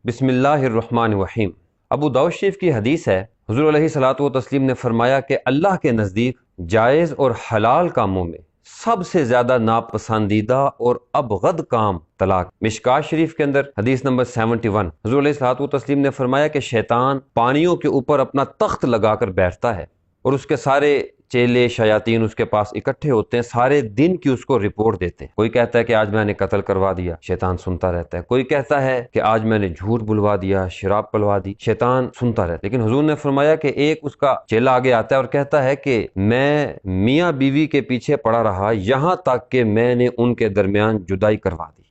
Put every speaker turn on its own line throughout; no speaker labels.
بسم اللہ الرحمن الرحیم۔ ابو داؤد شریف کی حدیث ہے، حضور علیہ الصلوۃ والتسلیم نے فرمایا کہ اللہ کے نزدیک جائز اور حلال کاموں میں سب سے زیادہ ناپسندیدہ اور ابغض کام طلاق۔ مشکات شریف کے اندر حدیث نمبر 71، حضور علیہ الصلوۃ والتسلیم نے فرمایا کہ شیطان پانیوں کے اوپر اپنا تخت لگا کر بیٹھتا ہے اور اس کے سارے چیلے شیاطین اس کے پاس اکٹھے ہوتے ہیں، سارے دن کی اس کو رپورٹ دیتے ہیں۔ کوئی کہتا ہے کہ آج میں نے قتل کروا دیا، شیطان سنتا رہتا ہے۔ کوئی کہتا ہے کہ آج میں نے جھوٹ بلوا دیا، شراب پلوا دی، شیطان سنتا رہتا ہے۔ لیکن حضور نے فرمایا کہ ایک اس کا چیلا آگے آتا ہے اور کہتا ہے کہ میں میاں بیوی کے پیچھے پڑا رہا یہاں تک کہ میں نے ان کے درمیان جدائی کروا دی۔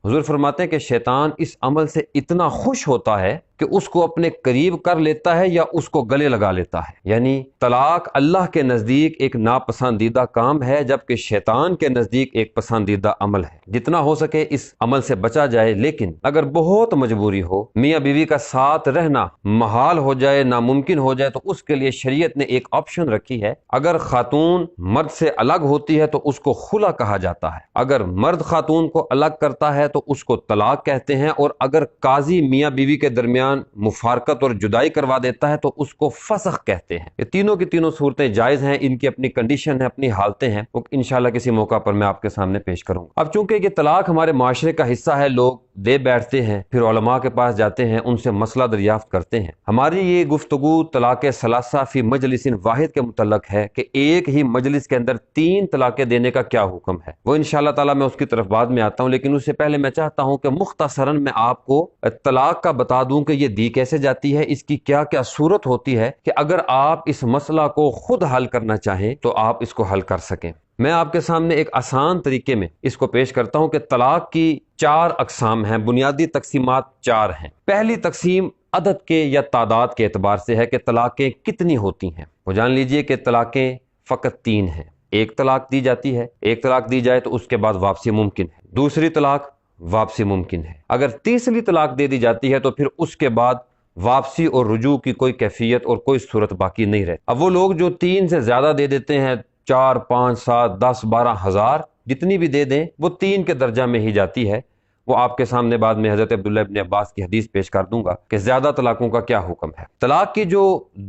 حضور فرماتے ہیں کہ شیطان اس عمل سے اتنا خوش ہوتا ہے کہ اس کو اپنے قریب کر لیتا ہے یا اس کو گلے لگا لیتا ہے۔ یعنی طلاق اللہ کے نزدیک ایک ناپسندیدہ کام ہے، جبکہ شیطان کے نزدیک ایک پسندیدہ عمل ہے۔ جتنا ہو سکے اس عمل سے بچا جائے، لیکن اگر بہت مجبوری ہو، میاں بیوی کا ساتھ رہنا محال ہو جائے، ناممکن ہو جائے، تو اس کے لیے شریعت نے ایک آپشن رکھی ہے۔ اگر خاتون مرد سے الگ ہوتی ہے تو اس کو خلا کہا جاتا ہے۔ اگر مرد خاتون کو الگ کرتا ہے تو اس کو طلاق کہتے ہیں، اور اگر قاضی میاں بیوی کے درمیان مفارقت اور جدائی کروا دیتا ہے تو اس کو فسخ کہتے ہیں۔ یہ تینوں کی تینوں صورتیں جائز ہیں، ان کی اپنی کنڈیشن ہے، اپنی حالتیں ہیں، وہ انشاءاللہ کسی موقع پر میں آپ کے سامنے پیش کروں گا۔ اب چونکہ یہ طلاق ہمارے معاشرے کا حصہ ہے، لوگ دے بیٹھتے ہیں، پھر علماء کے پاس جاتے ہیں، ان سے مسئلہ دریافت کرتے ہیں۔ ہماری یہ گفتگو طلاق ثلاثہ فی مجلس واحد کے متعلق ہے کہ ایک ہی مجلس کے اندر 3 طلاقیں دینے کا کیا حکم ہے، وہ انشاءاللہ تعالی میں اس کی طرف بعد میں آتا ہوں۔ لیکن اس سے پہلے میں چاہتا ہوں کہ مختصراً میں آپ کو طلاق کا بتا دوں کہ یہ دی کیسے جاتی ہے، اس کی کیا کیا صورت ہوتی ہے کہ اگر آپ اس مسئلہ کو خود حل کرنا چاہیں تو آپ اس کو حل کر سکیں۔ میں آپ کے سامنے ایک آسان طریقے میں اس کو پیش کرتا ہوں کہ طلاق کی 4 اقسام ہیں، بنیادی تقسیمات 4 ہیں۔ پہلی تقسیم عدد کے یا تعداد کے اعتبار سے ہے کہ طلاقیں کتنی ہوتی ہیں۔ وہ جان لیجئے کہ طلاقیں فقط 3 ہیں۔ ایک طلاق دی جاتی ہے، ایک طلاق دی جائے تو اس کے بعد واپسی ممکن ہے، دوسری طلاق واپسی ممکن ہے، اگر تیسری طلاق دے دی جاتی ہے تو پھر اس کے بعد واپسی اور رجوع کی کوئی کیفیت اور کوئی صورت باقی نہیں رہتی۔ اب وہ لوگ جو 3 سے زیادہ دے دیتے ہیں، 4 5 7 10 12 ہزار جتنی بھی دے دیں، وہ 3 کے درجہ میں ہی جاتی ہے۔ وہ آپ کے سامنے بعد میں حضرت عبداللہ ابن عباس کی حدیث پیش کر دوں گا کہ زیادہ طلاقوں کا کیا حکم ہے۔ طلاق کی جو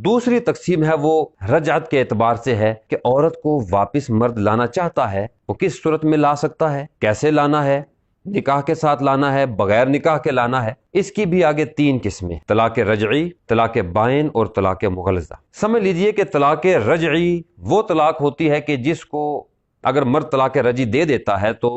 دوسری تقسیم ہے وہ رجعت کے اعتبار سے ہے کہ عورت کو واپس مرد لانا چاہتا ہے، وہ کس صورت میں لا سکتا ہے، کیسے لانا ہے، نکاح کے ساتھ لانا ہے، بغیر نکاح کے لانا ہے۔ اس کی بھی آگے 3 قسمیں، طلاق رجعی، طلاق بائن اور طلاق مغلظہ۔ سمجھ لیجئے کہ طلاق رجعی وہ طلاق ہوتی ہے کہ جس کو اگر مرد طلاق رجعی دے دیتا ہے تو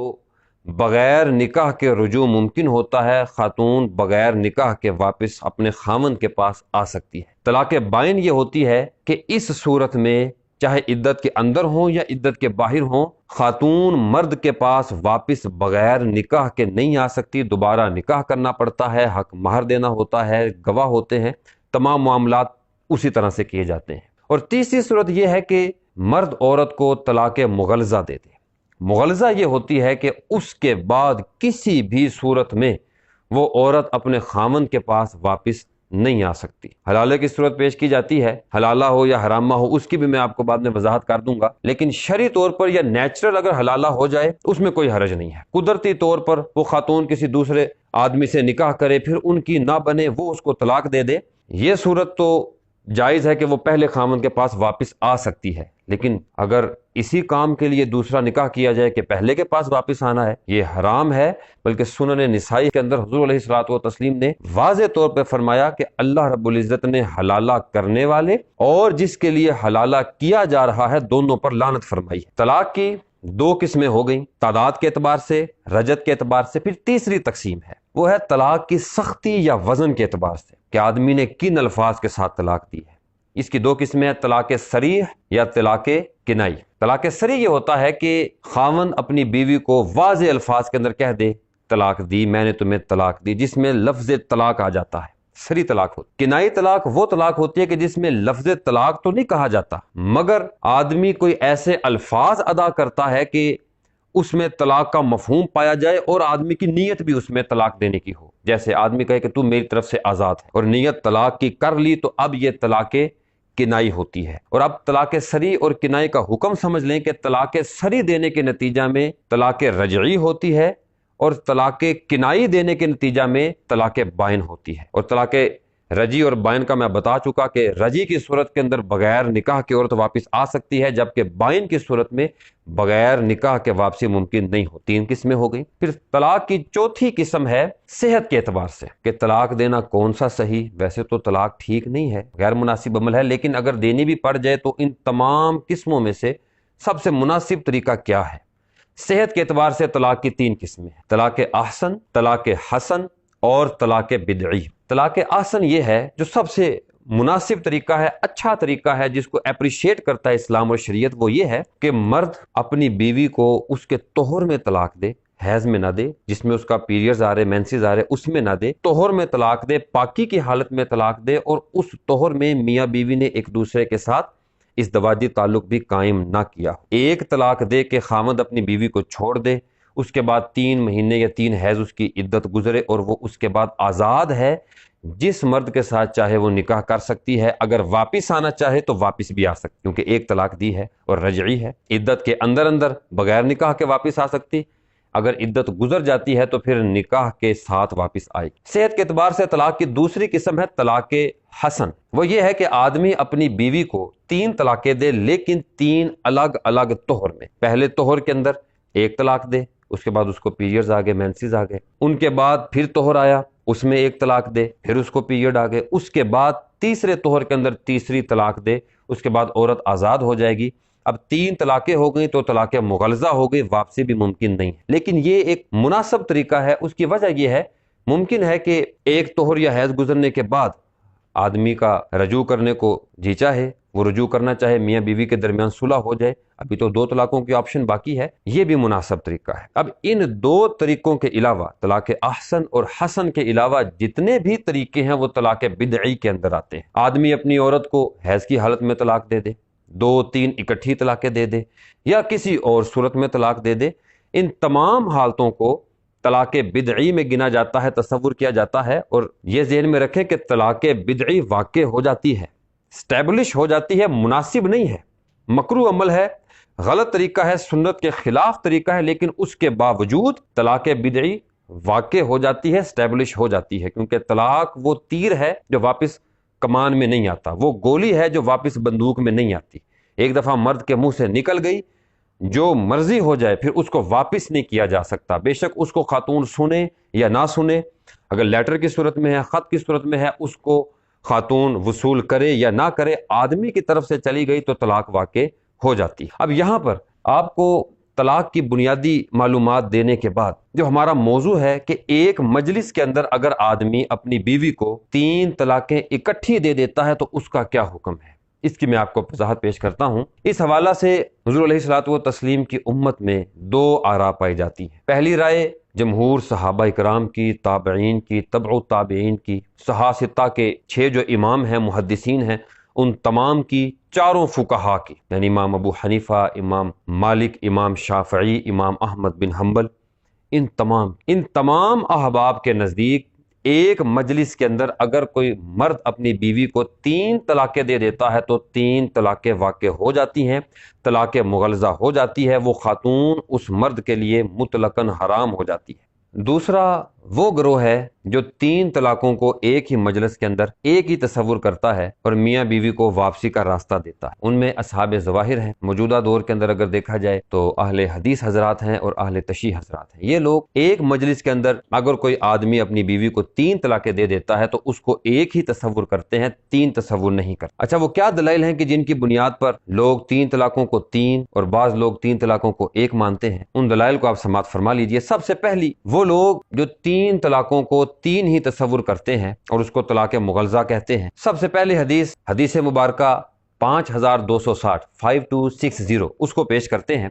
بغیر نکاح کے رجوع ممکن ہوتا ہے، خاتون بغیر نکاح کے واپس اپنے خاوند کے پاس آ سکتی ہے۔ طلاق بائن یہ ہوتی ہے کہ اس صورت میں چاہے عدت کے اندر ہوں یا عدت کے باہر ہوں، خاتون مرد کے پاس واپس بغیر نکاح کے نہیں آ سکتی، دوبارہ نکاح کرنا پڑتا ہے، حق مہر دینا ہوتا ہے، گواہ ہوتے ہیں، تمام معاملات اسی طرح سے کیے جاتے ہیں۔ اور تیسری صورت یہ ہے کہ مرد عورت کو طلاق مغلظہ دے دے۔ مغلظہ یہ ہوتی ہے کہ اس کے بعد کسی بھی صورت میں وہ عورت اپنے خاوند کے پاس واپس نہیں آ سکتی۔ حلالے کی صورت پیش کی جاتی ہے، حلالہ ہو یا حرامہ ہو، اس کی بھی میں آپ کو بعد میں وضاحت کر دوں گا، لیکن شرعی طور پر یا نیچرل اگر حلالہ ہو جائے اس میں کوئی حرج نہیں ہے۔ قدرتی طور پر وہ خاتون کسی دوسرے آدمی سے نکاح کرے، پھر ان کی نہ بنے، وہ اس کو طلاق دے دے، یہ صورت تو جائز ہے کہ وہ پہلے خاوند کے پاس واپس آ سکتی ہے۔ لیکن اگر اسی کام کے لیے دوسرا نکاح کیا جائے کہ پہلے کے پاس واپس آنا ہے، یہ حرام ہے۔ بلکہ سنن نسائی کے اندر حضور علیہ الصلوۃ والتسلیم نے واضح طور پہ فرمایا کہ اللہ رب العزت نے حلالہ کرنے والے اور جس کے لیے حلالہ کیا جا رہا ہے دونوں پر لعنت فرمائی ہے۔ طلاق کی 2 قسمیں ہو گئیں، تعداد کے اعتبار سے، رجعت کے اعتبار سے۔ پھر تیسری تقسیم ہے، وہ ہے طلاق کی سختی یا وزن کے اعتبار سے کہ آدمی نے کن الفاظ کے ساتھ طلاق دی ہے۔ اس کی 2 قسمیں ہیں، طلاق صریح یا طلاق کنائی۔ طلاق صریح یہ ہوتا ہے کہ خاوند اپنی بیوی کو واضح الفاظ کے اندر کہہ دے طلاق دی، میں نے تمہیں طلاق دی، جس میں لفظ طلاق آ جاتا ہے، صریح طلاق ہوتی۔ کنائی طلاق وہ طلاق ہوتی ہے کہ جس میں لفظ طلاق تو نہیں کہا جاتا، مگر آدمی کوئی ایسے الفاظ ادا کرتا ہے کہ اس میں طلاق کا مفہوم پایا جائے اور آدمی کی نیت بھی اس میں طلاق دینے کی ہو۔ جیسے آدمی کہے کہ تو میری طرف سے آزاد ہے، اور نیت طلاق کی کر لی، تو اب یہ طلاق کنائی ہوتی ہے۔ اور اب طلاق صریح اور کنائی کا حکم سمجھ لیں کہ طلاق صریح دینے کے نتیجہ میں طلاق رجعی ہوتی ہے، اور طلاق کنائی دینے کے نتیجہ میں طلاق بائن ہوتی ہے۔ اور طلاق رجی اور بائن کا میں بتا چکا کہ رجی کی صورت کے اندر بغیر نکاح کے عورت واپس آ سکتی ہے، جبکہ بائن کی صورت میں بغیر نکاح کے واپسی ممکن نہیں ہوتی۔ 3 قسمیں ہو گئی۔ پھر طلاق کی چوتھی قسم ہے صحت کے اعتبار سے، کہ طلاق دینا کون سا صحیح؟ ویسے تو طلاق ٹھیک نہیں ہے، غیر مناسب عمل ہے، لیکن اگر دینی بھی پڑ جائے تو ان تمام قسموں میں سے سب سے مناسب طریقہ کیا ہے؟ صحت کے اعتبار سے طلاق کی 3 قسمیں ہیں: طلاق احسن، طلاق حسن اور طلاق بدعی۔ طلاق احسن یہ ہے جو سب سے مناسب طریقہ ہے، اچھا طریقہ ہے، جس کو اپریشیٹ کرتا ہے اسلام اور شریعت۔ وہ یہ ہے کہ مرد اپنی بیوی کو اس کے طہر میں طلاق دے، حیض میں نہ دے، جس میں اس کا پیریڈز آ رہے، مینسز آ رہے، اس میں نہ دے، طہر میں طلاق دے، پاکی کی حالت میں طلاق دے، اور اس طہر میں میاں بیوی نے ایک دوسرے کے ساتھ ازدواجی تعلق بھی قائم نہ کیا۔ ایک طلاق دے کہ خامد اپنی بیوی کو چھوڑ دے، اس کے بعد 3 مہینے یا 3 حیض اس کی عدت گزرے، اور وہ اس کے بعد آزاد ہے، جس مرد کے ساتھ چاہے وہ نکاح کر سکتی ہے، اگر واپس آنا چاہے تو واپس بھی آ سکتی، کیونکہ ایک طلاق دی ہے اور رجعی ہے۔ عدت کے اندر بغیر نکاح کے واپس آ سکتی، اگر عدت گزر جاتی ہے تو پھر نکاح کے ساتھ واپس آئے گی۔ صحت کے اعتبار سے طلاق کی دوسری قسم ہے طلاق حسن۔ وہ یہ ہے کہ آدمی اپنی بیوی کو 3 طلاقیں دے، لیکن 3 الگ الگ طہر میں۔ پہلے طہر کے اندر ایک طلاق دے، اس کے بعد اس کو پیریڈز آ گئے، مینسز آ گئے، ان کے بعد پھر طہر آیا، اس میں ایک طلاق دے، پھر اس کو پیریڈ آ گئے، اس کے بعد تیسرے طہر کے اندر تیسری طلاق دے، اس کے بعد عورت آزاد ہو جائے گی۔ اب 3 طلاقیں ہو گئیں تو طلاق مغلظہ ہو گئی، واپسی بھی ممکن نہیں ہے، لیکن یہ ایک مناسب طریقہ ہے۔ اس کی وجہ یہ ہے، ممکن ہے کہ ایک طہر یا حیض گزرنے کے بعد آدمی کا رجوع کرنے کو جی چاہے، وہ رجوع کرنا چاہے، میاں بیوی کے درمیان صلح ہو جائے، ابھی تو 2 طلاقوں کی آپشن باقی ہے، یہ بھی مناسب طریقہ ہے۔ اب ان 2 طریقوں کے علاوہ، طلاق احسن اور حسن کے علاوہ جتنے بھی طریقے ہیں وہ طلاق بدعی کے اندر آتے ہیں۔ آدمی اپنی عورت کو حیض کی حالت میں طلاق دے دے، 2-3 اکٹھی طلاقیں دے دے، یا کسی اور صورت میں طلاق دے دے، ان تمام حالتوں کو طلاق بدعی میں گنا جاتا ہے، تصور کیا جاتا ہے۔ اور یہ ذہن میں رکھیں کہ طلاق بدعی واقع ہو جاتی ہے، اسٹیبلش ہو جاتی ہے، مناسب نہیں ہے، مکروہ عمل ہے، غلط طریقہ ہے، سنت کے خلاف طریقہ ہے، لیکن اس کے باوجود طلاق بدعی واقع ہو جاتی ہے، اسٹیبلش ہو جاتی ہے، کیونکہ طلاق وہ تیر ہے جو واپس کمان میں نہیں آتا، وہ گولی ہے جو واپس بندوق میں نہیں آتی۔ ایک دفعہ مرد کے منہ سے نکل گئی، جو مرضی ہو جائے پھر اس کو واپس نہیں کیا جا سکتا، بے شک اس کو خاتون سنے یا نہ سنے، اگر لیٹر کی صورت میں ہے، خط کی صورت میں ہے، اس کو خاتون وصول کرے یا نہ کرے، آدمی کی طرف سے چلی گئی تو طلاق واقع ہو جاتی۔ اب یہاں پر آپ کو طلاق کی بنیادی معلومات دینے کے بعد جو ہمارا موضوع ہے کہ ایک مجلس کے اندر اگر آدمی اپنی بیوی کو 3 طلاقیں اکٹھی دے دیتا ہے تو اس کا کیا حکم ہے، اس کی میں آپ کو وضاحت پیش کرتا ہوں۔ اس حوالہ سے حضور علیہ الصلوۃ والتسلیم کی امت میں 2 آراء پائی جاتی ہیں۔ پہلی رائے جمہور صحابہ کرام کی، تابعین کی، تبع التابعین کی، صحابہ کے 6 جو امام ہیں، محدثین ہیں، ان تمام کی، 4 فقہا کی، یعنی امام ابو حنیفہ، امام مالک، امام شافعی، امام احمد بن حنبل، ان تمام احباب کے نزدیک ایک مجلس کے اندر اگر کوئی مرد اپنی بیوی کو 3 طلاقیں دے دیتا ہے تو 3 طلاقیں واقع ہو جاتی ہیں، طلاق مغلظہ ہو جاتی ہے، وہ خاتون اس مرد کے لیے مطلقاً حرام ہو جاتی ہے۔ دوسرا وہ گروہ ہے جو 3 طلاقوں کو ایک ہی مجلس کے اندر ایک ہی تصور کرتا ہے اور میاں بیوی کو واپسی کا راستہ دیتا ہے، ان میں اصحاب ظواہر ہیں، موجودہ دور کے اندر اگر دیکھا جائے تو اہل حدیث حضرات ہیں اور اہل تشیع حضرات ہیں۔ یہ لوگ ایک مجلس کے اندر اگر کوئی آدمی اپنی بیوی کو 3 طلاقیں دے دیتا ہے تو اس کو ایک ہی تصور کرتے ہیں، 3 تصور نہیں کرتے۔ اچھا، وہ کیا دلائل ہیں کہ جن کی بنیاد پر لوگ 3 طلاقوں کو 3 اور بعض لوگ 3 طلاقوں کو 1 مانتے ہیں؟ ان دلائل کو آپ سماعت فرما لیجئے۔ سب سے پہلی، وہ لوگ جو 3 طلاقوں کو 3 ہی تصور کرتے ہیں اور اس کو طلاق مغلظہ کہتے ہیں، سب سے پہلی حدیث مبارکہ 5260 5260 اس کو پیش کرتے ہیں۔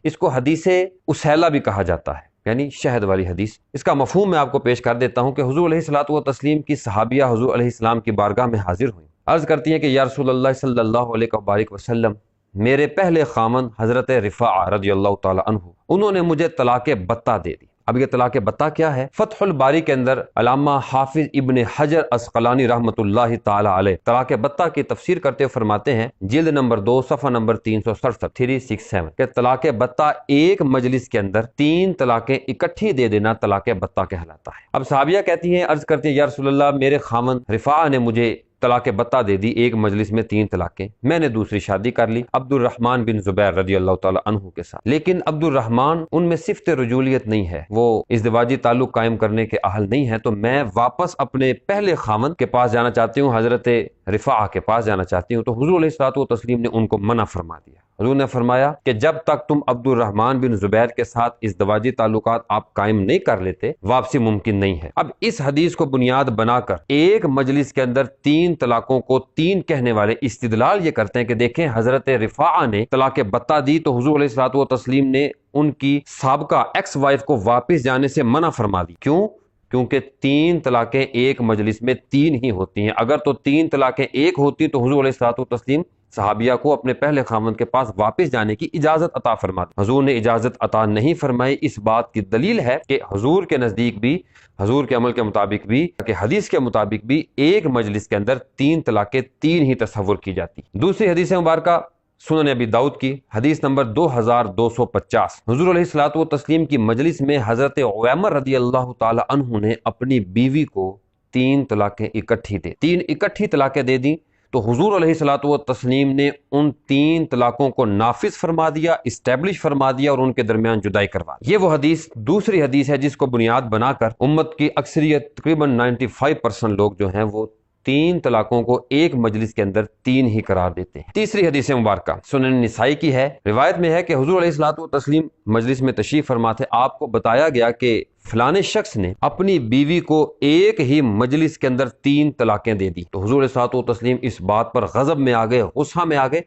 اس کو حدیث اسیلہ بھی کہا جاتا ہے، یعنی شہد والی حدیث۔ اس کا مفہوم میں آپ کو پیش کر دیتا ہوں کہ حضور علیہ الصلوۃ والتسلیم کی صحابیہ حضور علیہ السلام کی بارگاہ میں حاضر ہوئیں، عرض کرتی ہیں کہ یا رسول اللہ صلی اللہ علیہ وسلم، میرے پہلے خامن حضرت رفاعہ رضی اللہ تعالی عنہ، انہوں نے مجھے طلاق بتہ دے دی۔ اب یہ طلاق بتا کیا ہے؟ فتح الباری کے اندر علامہ حافظ ابن حجر عسقلانی رحمۃ اللہ تعالی علیہ طلاق بتا کی تفسیر کرتے ہوئے فرماتے ہیں، جلد نمبر 2 صفحہ نمبر 367 کہ طلاق بتا ایک مجلس کے اندر 3 طلاقیں اکٹھی دے دینا طلاق بتا کہلاتا ہے۔ اب صحابیہ کہتی ہیں، عرض کرتی ہیں، یا رسول اللہ میرے خاوند رفاع نے مجھے طلاق بتا دے دی، ایک مجلس میں 3 طلاقیں، میں نے دوسری شادی کر لی عبد الرحمن بن زبیر رضی اللہ تعالی عنہ کے ساتھ، لیکن عبد الرحمن ان میں صفت رجولیت نہیں ہے، وہ ازدواجی تعلق قائم کرنے کے اہل نہیں ہے، تو میں واپس اپنے پہلے خاوند کے پاس جانا چاہتی ہوں، حضرت رفاع کے پاس جانا چاہتی ہوں۔ تو حضور علیہ الصلوۃ والتسلیم نے ان کو منع فرما دیا۔ حضور نے فرمایا کہ جب تک تم عبد الرحمن بن زبیر کے ساتھ ازدواجی تعلقات آپ قائم نہیں کر لیتے، واپسی ممکن نہیں ہے۔ اب اس حدیث کو بنیاد بنا کر ایک مجلس کے اندر 3 طلاقوں کو 3 کہنے والے استدلال یہ کرتے ہیں کہ دیکھیں حضرت رفاعہ نے طلاق بتا دی تو حضور علیہ الصلوۃ والتسلیم نے ان کی سابقہ ایکس وائف کو واپس جانے سے منع فرما دی۔ کیوں؟ کیونکہ 3 طلاقیں ایک مجلس میں 3 ہی ہوتی ہیں، اگر تو 3 طلاقیں ایک ہوتی تو حضور علیہ الصلوۃ والتسلیم صحابیہ کو اپنے پہلے خاوند کے پاس واپس جانے کی اجازت عطا فرماتی۔ حضور نے اجازت عطا نہیں فرمائی، اس بات کی دلیل ہے کہ حضور کے نزدیک بھی، حضور کے عمل کے مطابق بھی، کہ حدیث کے مطابق بھی ایک مجلس کے اندر 3 طلاقیں 3 ہی تصور کی جاتی۔ دوسری حدیث مبارکہ سنن ابی داؤد کی حدیث نمبر 2250، حضور علیہ الصلوۃ والتسلیم کی مجلس میں حضرت عویمر رضی اللہ تعالی عنہ نے اپنی بیوی کو 3 طلاقیں اکٹھی طلاقیں دے دیں، تو حضور علیہ الصلوۃ والتسلیم نے ان 3 طلاقوں کو نافذ فرما دیا، اسٹیبلش فرما دیا اور ان کے درمیان جدائی کروا دی۔ یہ وہ حدیث دوسری حدیث ہے جس کو بنیاد بنا کر امت کی اکثریت تقریباً 95% لوگ جو ہیں وہ 3 طلاقوں کو ایک مجلس کے اندر 3 ہی قرار دیتے ہیں۔ تیسری حدیث مبارکہ سنن نسائی کی ہے، روایت میں ہے کہ حضور علیہ الصلوۃ والتسلیم مجلس میں تشریف فرما تھے، آپ کو بتایا گیا کہ فلانے شخص نے اپنی بیوی کو ایک ہی مجلس کے اندر 3 طلاقیں دے دی، تو حضور علیہ الصلوۃ والتسلیم اس بات پر غضب میں آ گئے، غصہ میں آ گئے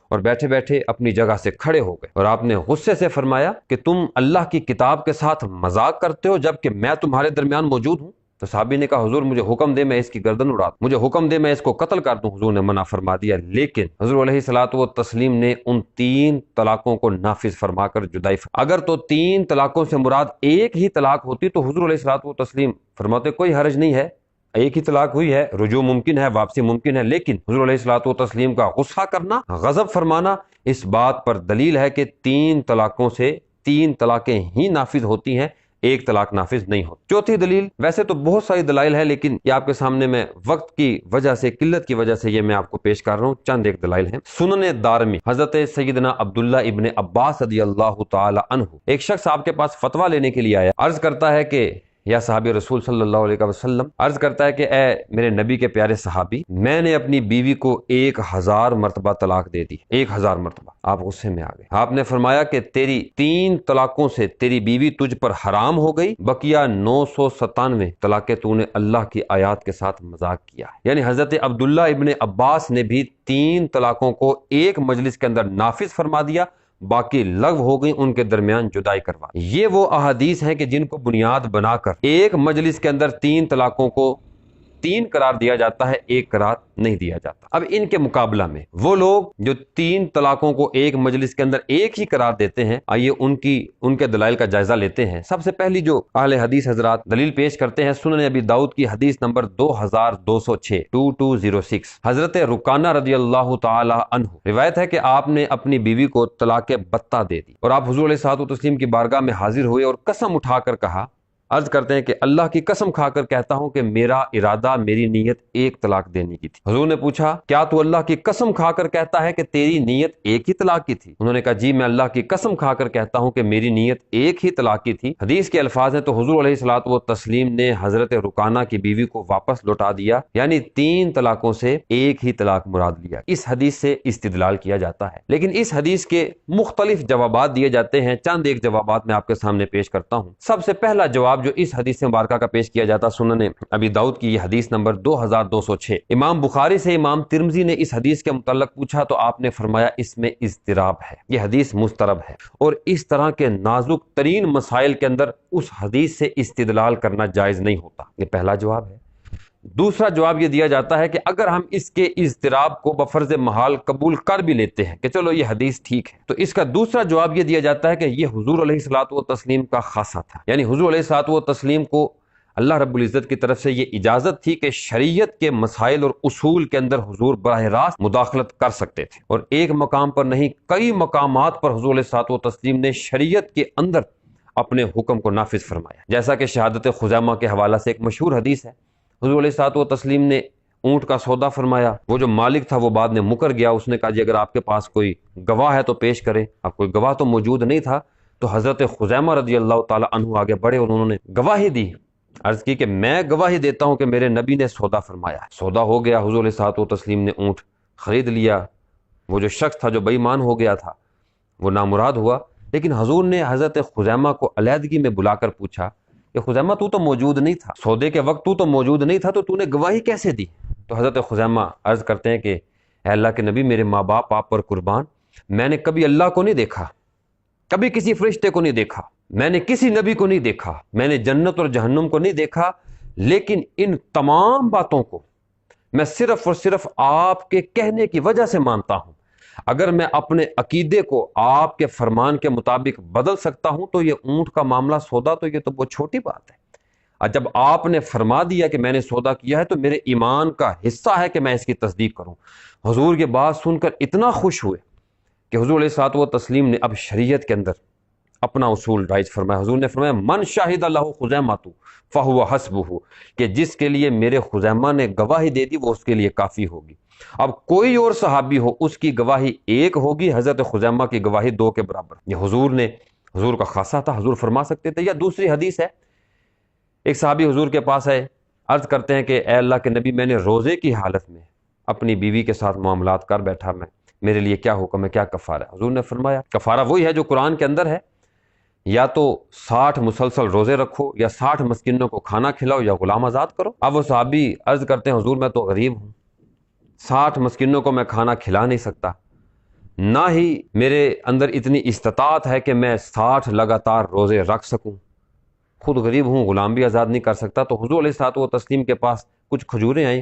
اور بیٹھے بیٹھے اپنی جگہ سے کھڑے ہو گئے، اور آپ نے غصے سے فرمایا کہ تم اللہ کی کتاب کے ساتھ مذاق کرتے ہو جبکہ میں تمہارے درمیان موجود ہوں۔ تو صحابی نے کہا حضور مجھے حکم دے میں اس کی گردن اڑا دوں، مجھے حکم دے میں اس کو قتل کر دوں۔ حضور نے منع فرما دیا، لیکن حضور علیہ الصلوۃ والتسلیم نے ان 3 طلاقوں کو نافذ فرما کر جدائی اگر تو 3 طلاقوں سے مراد ایک ہی طلاق ہوتی تو حضور علیہ الصلوۃ والتسلیم فرماتے کوئی حرج نہیں ہے، ایک ہی طلاق ہوئی ہے، رجوع ممکن ہے، واپسی ممکن ہے، لیکن حضور علیہ الصلوۃ والتسلیم کا غصہ کرنا، غضب فرمانا اس بات پر دلیل ہے کہ 3 طلاقوں سے 3 طلاقیں ہی نافذ ہوتی ہیں، ایک طلاق نافذ نہیں ہوتی۔ چوتھی دلیل، ویسے تو بہت ساری دلائل ہے لیکن یہ آپ کے سامنے میں وقت کی وجہ سے، قلت کی وجہ سے یہ میں آپ کو پیش کر رہا ہوں، چند ایک دلائل ہیں۔ سنن دارمی حضرت سیدنا عبداللہ ابن عباس رضی اللہ تعالی عنہ، ایک شخص آپ کے پاس فتویٰ لینے کے لیے آیا، عرض کرتا ہے کہ یا صحابی رسول صلی اللہ علیہ وسلم، عرض کرتا ہے کہ اے میرے نبی کے پیارے صحابی، میں نے اپنی بیوی کو 1000 مرتبہ طلاق دے دی، 1000 مرتبہ۔ آپ غصے میں آ گئے، آپ نے فرمایا کہ تیری 3 طلاقوں سے تیری بیوی تجھ پر حرام ہو گئی، بقیہ 997 طلاقیں تو نے اللہ کی آیات کے ساتھ مذاق کیا ہے۔ یعنی حضرت عبداللہ ابن عباس نے بھی 3 طلاقوں کو ایک مجلس کے اندر نافذ فرما دیا، باقی لغو ہو گئی، ان کے درمیان جدائی کروا۔ یہ وہ احادیث ہیں کہ جن کو بنیاد بنا کر ایک مجلس کے اندر 3 طلاقوں کو 3 قرار دیا جاتا ہے، ایک قرار نہیں دیا جاتا۔ اب ان کے مقابلہ میں وہ لوگ جو 3 طلاقوں کو ایک مجلس کے اندر ایک ہی قرار دیتے ہیں، آئیے ان کے دلائل کا جائزہ لیتے ہیں۔ سب سے پہلی جو اہل حدیث حضرات دلیل پیش کرتے ہیں، سنن ابی داؤد کی حدیث نمبر 2206 حضرت رکانہ رضی اللہ تعالی عنہ روایت ہے کہ آپ نے اپنی بیوی کو طلاق بتہ دے دی اور آپ حضور علیہ الصلوۃ والتسلیم کی بارگاہ میں حاضر ہوئے اور قسم اٹھا کر کہا، عرض کرتے ہیں کہ اللہ کی قسم کھا کر کہتا ہوں کہ میرا ارادہ، میری نیت 1 طلاق دینے کی تھی۔ حضور نے پوچھا کیا تو اللہ کی قسم کھا کر کہتا ہے کہ تیری نیت 1 ہی طلاق کی تھی؟ انہوں نے کہا جی میں اللہ کی قسم کھا کر کہتا ہوں کہ میری نیت 1 ہی طلاق کی تھی۔ حدیث کے الفاظ ہیں، تو حضور علیہ الصلوۃ والتسلیم نے حضرت رکانہ کی بیوی کو واپس لوٹا دیا، یعنی 3 طلاقوں سے 1 ہی طلاق مراد لیا۔ اس حدیث سے استدلال کیا جاتا ہے، لیکن اس حدیث کے مختلف جوابات دیے جاتے ہیں، چند ایک جوابات میں آپ کے سامنے پیش کرتا ہوں۔ سب سے پہلا جواب جو اس حدیث مبارکہ کا پیش کیا جاتا، سنن ابی داؤد کی یہ حدیث نمبر 2206، امام بخاری سے امام ترمذی نے اس حدیث کے متعلق پوچھا تو آپ نے فرمایا اس میں اضطراب ہے، یہ حدیث مضطرب ہے، اور اس طرح کے نازک ترین مسائل کے اندر اس حدیث سے استدلال کرنا جائز نہیں ہوتا۔ یہ پہلا جواب ہے۔ دوسرا جواب یہ دیا جاتا ہے کہ اگر ہم اس کے اضطراب کو بفرض محال قبول کر بھی لیتے ہیں کہ چلو یہ حدیث ٹھیک ہے، تو اس کا دوسرا جواب یہ دیا جاتا ہے کہ یہ حضور علیہ الصلوۃ والتسلیم کا خاصہ تھا، یعنی حضور علیہ الصلوۃ والتسلیم کو اللہ رب العزت کی طرف سے یہ اجازت تھی کہ شریعت کے مسائل اور اصول کے اندر حضور براہ راست مداخلت کر سکتے تھے، اور ایک مقام پر نہیں کئی مقامات پر حضور علیہ الصلوۃ والتسلیم نے شریعت کے اندر اپنے حکم کو نافذ فرمایا، جیسا کہ شہادت خزیمہ کے حوالہ سے ایک مشہور حدیث ہے۔ حضور علیہ الصلوۃ والتسلیم نے اونٹ کا سودا فرمایا، وہ جو مالک تھا وہ بعد میں مکر گیا، اس نے کہا جی اگر آپ کے پاس کوئی گواہ ہے تو پیش کریں۔ اب کوئی گواہ تو موجود نہیں تھا، تو حضرت خزیمہ رضی اللہ تعالی عنہ آگے بڑھے اور انہوں نے گواہی دی، عرض کی کہ میں گواہی دیتا ہوں کہ میرے نبی نے سودا فرمایا ہے۔ سودا ہو گیا، حضور علیہ الصلوۃ والتسلیم نے اونٹ خرید لیا، وہ جو شخص تھا جو بے ایمان ہو گیا تھا وہ نامراد ہوا، لیکن حضور نے حضرت خزیمہ کو علیحدگی میں بلا کر پوچھا کہ خزیمہ تو موجود نہیں تھا، سودے کے وقت تو موجود نہیں تھا، تو نے گواہی کیسے دی؟ تو حضرت خزیمہ عرض کرتے ہیں کہ اے اللہ کے نبی، میرے ماں باپ آپ پر قربان، میں نے کبھی اللہ کو نہیں دیکھا، کبھی کسی فرشتے کو نہیں دیکھا، میں نے کسی نبی کو نہیں دیکھا، میں نے جنت اور جہنم کو نہیں دیکھا، لیکن ان تمام باتوں کو میں صرف اور صرف آپ کے کہنے کی وجہ سے مانتا ہوں۔ اگر میں اپنے عقیدے کو آپ کے فرمان کے مطابق بدل سکتا ہوں تو یہ اونٹ کا معاملہ سودا تو یہ تو بہت چھوٹی بات ہے، اور جب آپ نے فرما دیا کہ میں نے سودا کیا ہے تو میرے ایمان کا حصہ ہے کہ میں اس کی تصدیق کروں۔ حضور یہ بات سن کر اتنا خوش ہوئے کہ حضور علیہ الصلوۃ والتسلیم نے اب شریعت کے اندر اپنا اصول رائج فرمایا۔ حضور نے فرمایا من شاہد لہ خزیمۃ فہو حسبہ، کہ جس کے لیے میرے خزیمہ نے گواہی دے دی وہ اس کے لیے کافی ہوگی۔ اب کوئی اور صحابی ہو اس کی گواہی ایک ہوگی، حضرت خزیمہ کی گواہی 2 کے برابر۔ یہ حضور کا خاصہ تھا، حضور فرما سکتے تھے۔ یا دوسری حدیث ہے، ایک صحابی حضور کے پاس آئے، عرض کرتے ہیں کہ اے اللہ کے نبی، میں نے روزے کی حالت میں اپنی بیوی کے ساتھ معاملات کر بیٹھا، میرے لیے کیا حکم ہے، کیا کفارہ ہے؟ حضور نے فرمایا کفارہ وہی ہے جو قرآن کے اندر ہے، یا تو 60 مسلسل روزے رکھو، یا 60 مسکینوں کو کھانا کھلاؤ، یا غلام آزاد کرو۔ اب وہ صحابی عرض کرتے ہیں حضور میں تو غریب ہوں، 60 مسکینوں کو میں کھانا کھلا نہیں سکتا، نہ ہی میرے اندر اتنی استطاعت ہے کہ میں 60 لگاتار روزے رکھ سکوں، خود غریب ہوں، غلام بھی آزاد نہیں کر سکتا۔ تو حضور علیہ الصلوۃ والتسلیم کے پاس کچھ کھجوریں آئیں،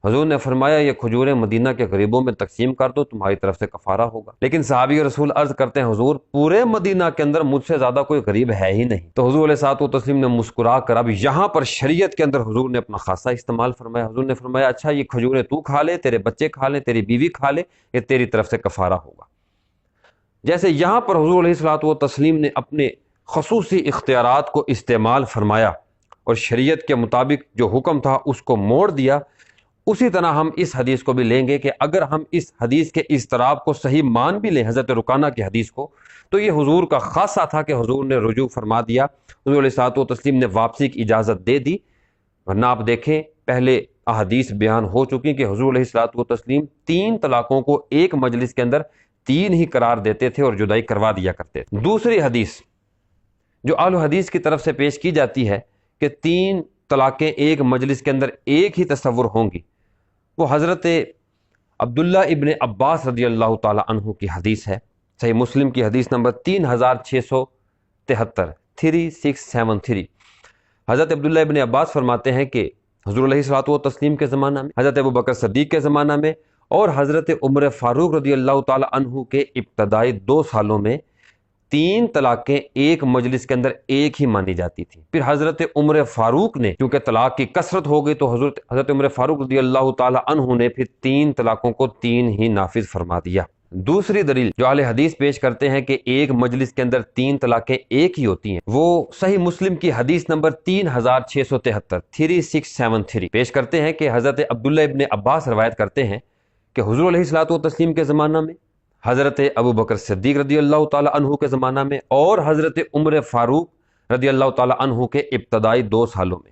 حضور نے فرمایا یہ کھجوریں مدینہ کے غریبوں میں تقسیم کر دو، تمہاری طرف سے کفارہ ہوگا۔ لیکن صحابی رسول عرض کرتے ہیں حضور پورے مدینہ کے اندر مجھ سے زیادہ کوئی غریب ہے ہی نہیں۔ تو حضور علیہ الصلوۃ والتسلیم نے مسکرا کر، اب یہاں پر شریعت کے اندر حضور نے اپنا خاصہ استعمال فرمایا۔ حضور نے فرمایا اچھا یہ کھجوریں تو کھا لے، تیرے بچے کھا لیں، تیری بیوی کھا لے، یہ تیری طرف سے کفارہ ہوگا۔ جیسے یہاں پر حضور علیہ الصلوۃ والتسلیم نے اپنے خصوصی اختیارات کو استعمال فرمایا اور شریعت کے مطابق جو حکم تھا اس کو موڑ دیا، اسی طرح ہم اس حدیث کو بھی لیں گے کہ اگر ہم اس حدیث کے اضطراب کو صحیح مان بھی لیں، حضرت رکانہ کی حدیث کو، تو یہ حضور کا خاصہ تھا کہ حضور نے رجوع فرما دیا، حضور علیہ الصلوۃ والتسلیم نے واپسی کی اجازت دے دی۔ ورنہ آپ دیکھیں پہلے احادیث بیان ہو چکی کہ حضور علیہ الصلوۃ والتسلیم 3 طلاقوں کو ایک مجلس کے اندر 3 ہی قرار دیتے تھے اور جدائی کروا دیا کرتے تھے۔ دوسری حدیث جو اہل حدیث کی طرف سے پیش کی جاتی ہے کہ 3 طلاقیں ایک مجلس کے اندر ایک ہی تصور ہوں گی، وہ حضرت عبداللہ ابن عباس رضی اللہ تعالی عنہ کی حدیث ہے، صحیح مسلم کی حدیث نمبر 3673 3673۔ حضرت عبداللہ ابن عباس فرماتے ہیں کہ حضور علیہ الصلوۃ والتسلیم کے زمانہ میں، حضرت ابوبکر صدیق کے زمانہ میں اور حضرت عمر فاروق رضی اللہ تعالی عنہ کے ابتدائی 2 سالوں میں 3 طلاقیں ایک مجلس کے اندر ایک ہی مانی جاتی تھی۔ پھر حضرت عمر فاروق نے کیونکہ طلاق کی کثرت ہو گئی تو حضرت عمر فاروق رضی اللہ تعالی عنہ نے پھر 3 طلاقوں کو 3 ہی نافذ فرما دیا۔ دوسری دلیل جو اہل حدیث پیش کرتے ہیں کہ ایک مجلس کے اندر 3 طلاقیں ایک ہی ہوتی ہیں، وہ صحیح مسلم کی حدیث نمبر 3673 3673 پیش کرتے ہیں کہ حضرت عبداللہ ابن عباس روایت کرتے ہیں کہ حضور علیہ الصلوۃ والتسلیم کے زمانہ میں، حضرت ابوبکر صدیق رضی اللہ تعالی عنہ کے زمانہ میں اور حضرت عمر فاروق رضی اللہ تعالی عنہ کے ابتدائی 2 سالوں میں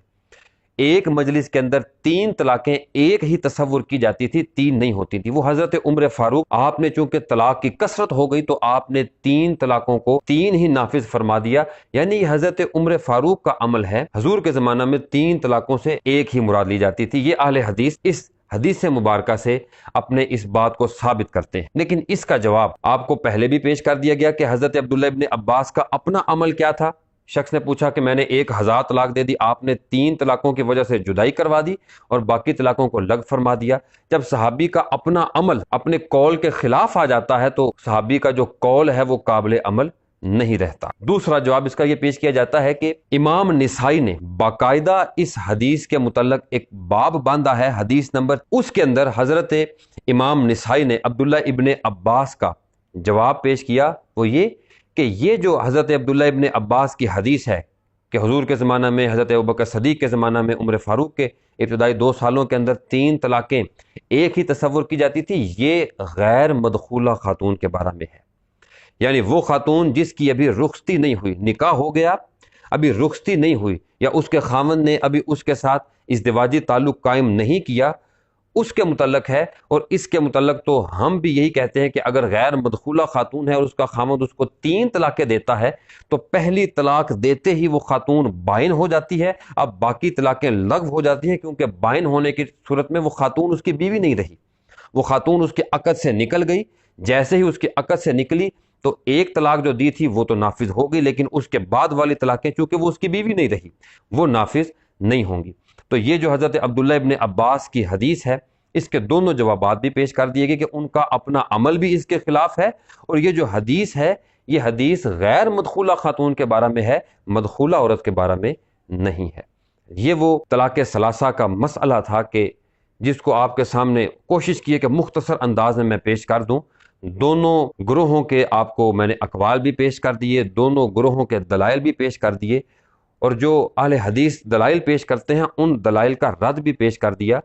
ایک مجلس کے اندر 3 طلاقیں ایک ہی تصور کی جاتی تھی، 3 نہیں ہوتی تھی۔ وہ حضرت عمر فاروق آپ نے چونکہ طلاق کی کثرت ہو گئی تو آپ نے 3 طلاقوں کو 3 ہی نافذ فرما دیا، یعنی یہ حضرت عمر فاروق کا عمل ہے۔ حضور کے زمانہ میں 3 طلاقوں سے ایک ہی مراد لی جاتی تھی۔ یہ اہل حدیث اس حدیث مبارکہ سے اپنے اس بات کو ثابت کرتے ہیں، لیکن اس کا جواب آپ کو پہلے بھی پیش کر دیا گیا کہ حضرت عبداللہ ابن عباس کا اپنا عمل کیا تھا، شخص نے پوچھا کہ میں نے 1000 طلاق دے دی، آپ نے 3 طلاقوں کی وجہ سے جدائی کروا دی اور باقی طلاقوں کو لغو فرما دیا۔ جب صحابی کا اپنا عمل اپنے قول کے خلاف آ جاتا ہے تو صحابی کا جو قول ہے وہ قابل عمل نہیں رہتا۔ دوسرا جواب اس کا یہ پیش کیا جاتا ہے کہ امام نسائی نے باقاعدہ اس حدیث کے متعلق ایک باب باندھا ہے، حدیث نمبر، اس کے اندر حضرت امام نسائی نے عبداللہ ابن عباس کا جواب پیش کیا، وہ یہ کہ جو حضرت عبداللہ ابن عباس کی حدیث ہے کہ حضور کے زمانہ میں، حضرت ابوبکر صدیق کے زمانہ میں، عمر فاروق کے ابتدائی 2 سالوں کے اندر 3 طلاقیں ایک ہی تصور کی جاتی تھی، یہ غیر مدخولہ خاتون کے بارے میں ہے، یعنی وہ خاتون جس کی ابھی رخصتی نہیں ہوئی، نکاح ہو گیا ابھی رخصتی نہیں ہوئی، یا اس کے خاوند نے ابھی اس کے ساتھ ازدواجی تعلق قائم نہیں کیا، اس کے متعلق ہے۔ اور اس کے متعلق تو ہم بھی یہی کہتے ہیں کہ اگر غیر مدخولہ خاتون ہے اور اس کا خاوند اس کو 3 طلاقیں دیتا ہے تو پہلی طلاق دیتے ہی وہ خاتون بائن ہو جاتی ہے، اب باقی طلاقیں لغو ہو جاتی ہیں، کیونکہ بائن ہونے کی صورت میں وہ خاتون اس کی بیوی نہیں رہی، وہ خاتون اس کے عقد سے نکل گئی۔ جیسے ہی اس کے عقد سے نکلی تو ایک طلاق جو دی تھی وہ تو نافذ ہو گئی، لیکن اس کے بعد والی طلاقیں چونکہ وہ اس کی بیوی نہیں رہی وہ نافذ نہیں ہوں گی۔ تو یہ جو حضرت عبداللہ ابن عباس کی حدیث ہے، اس کے دونوں جوابات بھی پیش کر دیے گئے کہ ان کا اپنا عمل بھی اس کے خلاف ہے، اور یہ جو حدیث ہے یہ حدیث غیر مدخولہ خاتون کے بارے میں ہے، مدخولہ عورت کے بارے میں نہیں ہے۔ یہ وہ طلاق ثلاثہ کا مسئلہ تھا کہ جس کو آپ کے سامنے کوشش کی ہے کہ مختصر انداز میں پیش کر دوں۔ دونوں گروہوں کے آپ کو میں نے اقوال بھی پیش کر دیے، دونوں گروہوں کے دلائل بھی پیش کر دیے، اور جو اہل حدیث دلائل پیش کرتے ہیں ان دلائل کا رد بھی پیش کر دیا۔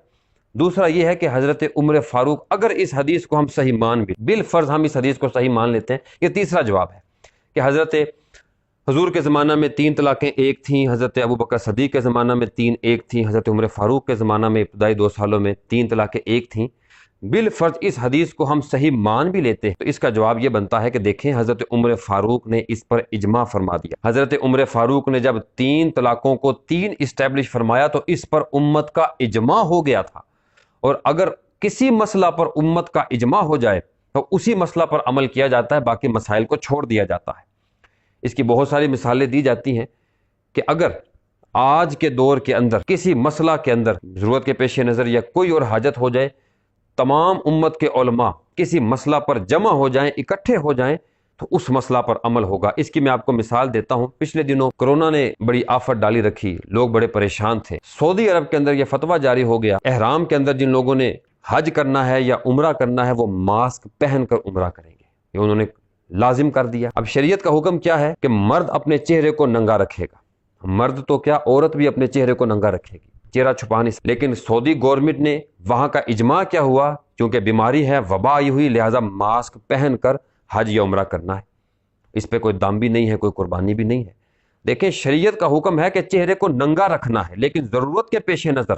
دوسرا یہ ہے کہ حضرت عمر فاروق، اگر اس حدیث کو ہم صحیح مان بھی، بالفرض ہم اس حدیث کو صحیح مان لیتے ہیں، یہ تیسرا جواب ہے کہ حضرت حضور کے زمانہ میں 3 طلاقیں ایک تھیں، حضرت ابوبکر صدیق کے زمانہ میں 3 ایک تھیں، حضرت عمر فاروق کے زمانہ میں ابتدائی 2 سالوں میں 3 طلاقیں ایک تھیں۔ بالفرض اس حدیث کو ہم صحیح مان بھی لیتے ہیں تو اس کا جواب یہ بنتا ہے کہ دیکھیں حضرت عمر فاروق نے اس پر اجماع فرما دیا۔ حضرت عمر فاروق نے جب 3 طلاقوں کو 3 اسٹیبلش فرمایا تو اس پر امت کا اجماع ہو گیا تھا، اور اگر کسی مسئلہ پر امت کا اجماع ہو جائے تو اسی مسئلہ پر عمل کیا جاتا ہے، باقی مسائل کو چھوڑ دیا جاتا ہے۔ اس کی بہت ساری مثالیں دی جاتی ہیں کہ اگر آج کے دور کے اندر کسی مسئلہ کے اندر ضرورت کے پیش نظر یا کوئی اور حاجت ہو جائے، تمام امت کے علماء کسی مسئلہ پر جمع ہو جائیں، اکٹھے ہو جائیں تو اس مسئلہ پر عمل ہوگا۔ اس کی میں آپ کو مثال دیتا ہوں۔ پچھلے دنوں کرونا نے بڑی آفت ڈالی رکھی، لوگ بڑے پریشان تھے۔ سعودی عرب کے اندر یہ فتویٰ جاری ہو گیا، احرام کے اندر جن لوگوں نے حج کرنا ہے یا عمرہ کرنا ہے وہ ماسک پہن کر عمرہ کریں گے، یہ انہوں نے لازم کر دیا۔ اب شریعت کا حکم کیا ہے کہ مرد اپنے چہرے کو ننگا رکھے گا، مرد تو کیا عورت بھی اپنے چہرے کو ننگا رکھے گی، چہرہ چھپانے سے۔ لیکن سعودی گورنمنٹ نے وہاں کا اجماع کیا ہوا، چونکہ بیماری ہے، وبا آئی ہوئی، لہذا ماسک پہن کر حج یا عمرہ کرنا ہے، اس پہ کوئی دام بھی نہیں ہے، کوئی قربانی بھی نہیں ہے۔ دیکھیں شریعت کا حکم ہے کہ چہرے کو ننگا رکھنا ہے، لیکن ضرورت کے پیش نظر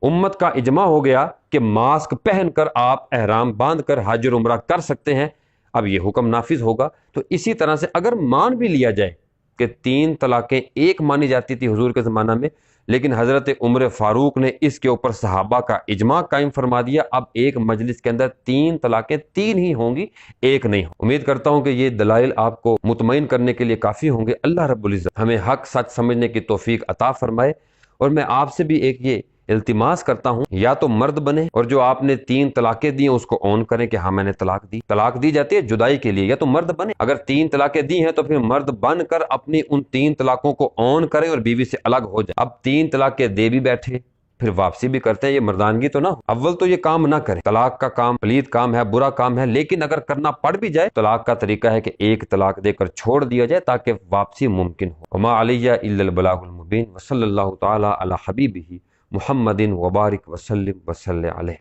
امت کا اجماع ہو گیا کہ ماسک پہن کر آپ احرام باندھ کر حج اور عمرہ کر سکتے ہیں، اب یہ حکم نافذ ہوگا۔ تو اسی طرح سے اگر مان بھی لیا جائے کہ 3 طلاقیں ایک مانی جاتی تھی حضور کے زمانہ میں، لیکن حضرت عمر فاروق نے اس کے اوپر صحابہ کا اجماع قائم فرما دیا، اب ایک مجلس کے اندر 3 طلاقیں 3 ہی ہوں گی، ایک نہیں ہوں۔ امید کرتا ہوں کہ یہ دلائل آپ کو مطمئن کرنے کے لیے کافی ہوں گے۔ اللہ رب العزت ہمیں حق سچ سمجھنے کی توفیق عطا فرمائے۔ اور میں آپ سے بھی ایک یہ التماس کرتا ہوں، یا تو مرد بنے اور جو آپ نے 3 طلاقیں دی ہیں اس کو اون کریں کہ ہاں میں نے طلاق دی۔ طلاق دی جاتی ہے جدائی کے لیے، یا تو مرد بنے، اگر 3 طلاقیں دی ہیں تو پھر مرد بن کر اپنی ان 3 طلاقوں کو اون کریں اور بیوی سے الگ ہو جائیں۔ اب 3 طلاقیں دے بھی بیٹھے پھر واپسی بھی کرتے ہیں، یہ مردانگی تو نہ ہو۔ اول تو یہ کام نہ کریں، طلاق کا کام پلید کام ہے، برا کام ہے، لیکن اگر کرنا پڑ بھی جائے طلاق کا طریقہ ہے کہ ایک طلاق دے کر چھوڑ دیا جائے تاکہ واپسی ممکن ہو۔ وما علیہ الا البلاغ المبین، وصلی اللہ تعالی علی حبیبہ محمد وبارک وسلم وصلی علیہ۔